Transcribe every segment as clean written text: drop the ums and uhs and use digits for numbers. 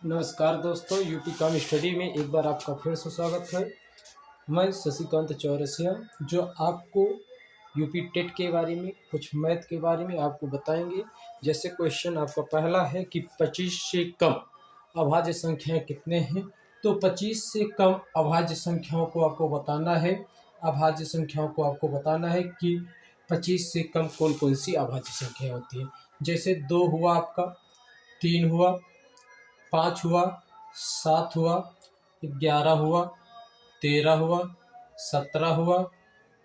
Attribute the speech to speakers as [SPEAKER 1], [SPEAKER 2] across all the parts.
[SPEAKER 1] नमस्कार दोस्तों, UP com study में एक बार आपका फिर से स्वागत है। मैं शशिकांत चौरसिया जो आपको यूपी टेट के बारे में, कुछ मैथ के बारे में आपको बताएंगे। जैसे क्वेश्चन आपका पहला है कि 25 से कम अभाज्य संख्याएं कितने हैं। तो 25 से कम अभाज्य संख्याओं को आपको बताना है। अभाज्य संख्याओं को आपको बताना है कि 25 से कम कौन कौन सी अभाज्य संख्याएं होती हैं। जैसे 2 हुआ आपका, 3 हुआ, 5 हुआ, 7 हुआ, 11 हुआ, 13 हुआ, 17 हुआ,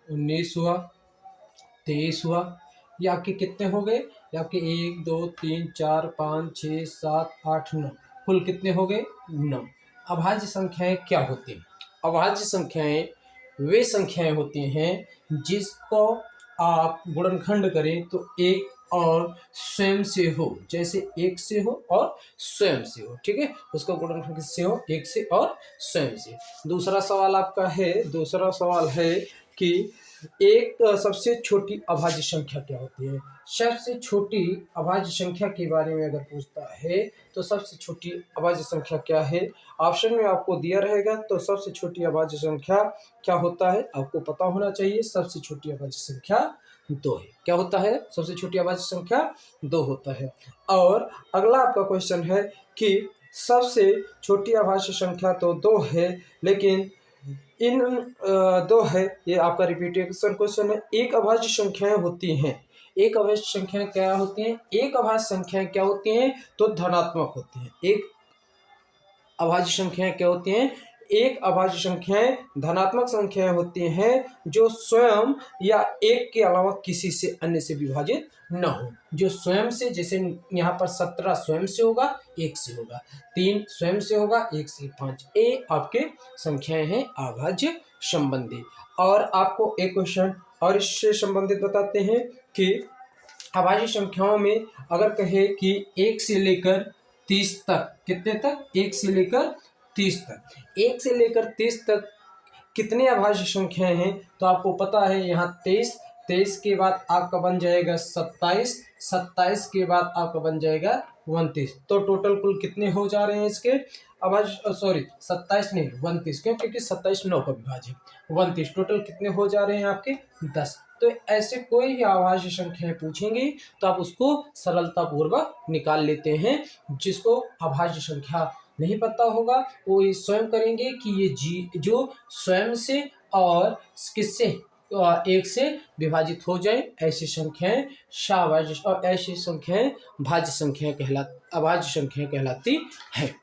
[SPEAKER 1] 19 हुआ, 23 हुआ। ये आपके कितने हो गए? ये आपके 1 2 3 4 5 6 7 8 9, कुल कितने हो गए? 9। अभाज्य संख्याएं क्या होती हैं? अभाज्य संख्याएं वे संख्याएं होती हैं जिसको आप गुणनखंड करें तो एक और स्वयं से हो। जैसे एक से हो और स्वयं से हो, ठीक है। उसका गुणनखंड किससे हो? एक से और स्वयं से। दूसरा सवाल आपका है, दूसरा सवाल है कि एक सबसे छोटी अभाज्य संख्या क्या होती है। सबसे छोटी अभाज्य संख्या के बारे में अगर पूछता है तो सबसे छोटी अभाज्य संख्या क्या है, ऑप्शन में आपको दिया रहेगा। तो सबसे छोटी अभाज्य संख्या क्या होता है आपको पता होना चाहिए। सबसे छोटी अभाज्य संख्या 2 है। क्या होता है? सबसे छोटी अभाज्य संख्या 2 होता है। और अगला आपका क्वेश्चन है कि सबसे छोटी अभाज्य संख्या तो 2 है, लेकिन इन 2 है, ये आपका रिपीटेशन क्वेश्चन है। एक अभाज्य संख्याएं होती हैं। एक अभाज्य संख्याएं क्या होती हैं? एक अभाज्य संख्याएं क्या होती हैं? तो धनात्मक होती हैं। एक अभाज्य संख्याएं क्या होती हैं? एक अभाज्य संख्याएं धनात्मक संख्याएं होती हैं जो स्वयं या एक के अलावा किसी से अन्य से विभाजित न हो। जो स्वयं से, जैसे यहाँ पर 17 स्वयं से होगा, एक से होगा, 3 स्वयं से होगा, एक से 5। ये आपके संख्याएं हैं अभाज्य संबंधी। और आपको एक क्वेश्चन और इससे संबंधित बताते हैं कि अभाज्य संख्याओं में अगर कहे कि 1 से लेकर 30 तक, कितने तक? 1 से लेकर 30 तक। 1 से लेकर 30 तक कितने अभाज्य संख्याएं हैं? तो आपको पता है यहाँ 23, 23 के बाद आपका बन जाएगा 27, 27 के बाद आपका बन जाएगा 29। तो टोटल कुल कितने हो जा रहे हैं इसके अभाज्य? सॉरी, 27 नहीं, 29। क्यों? क्योंकि 27 9 का विभाज्य, 29। टोटल कितने हो जा रहे हैं आपके? 10। तो ऐसे कोई भी अभाज्य संख्याएं पूछेंगे तो आप उसको सरलता पूर्वक निकाल लेते हैं। जिसको अभाज्य संख्या नहीं पता होगा वो ये स्वयं करेंगे कि ये जी जो स्वयं से और किससे एक से विभाजित हो जाए, ऐसी संख्याएं शाभाज्य और ऐसी संख्याएं भाज्य संख्याएं अभाज्य संख्याएं कहलाती हैं।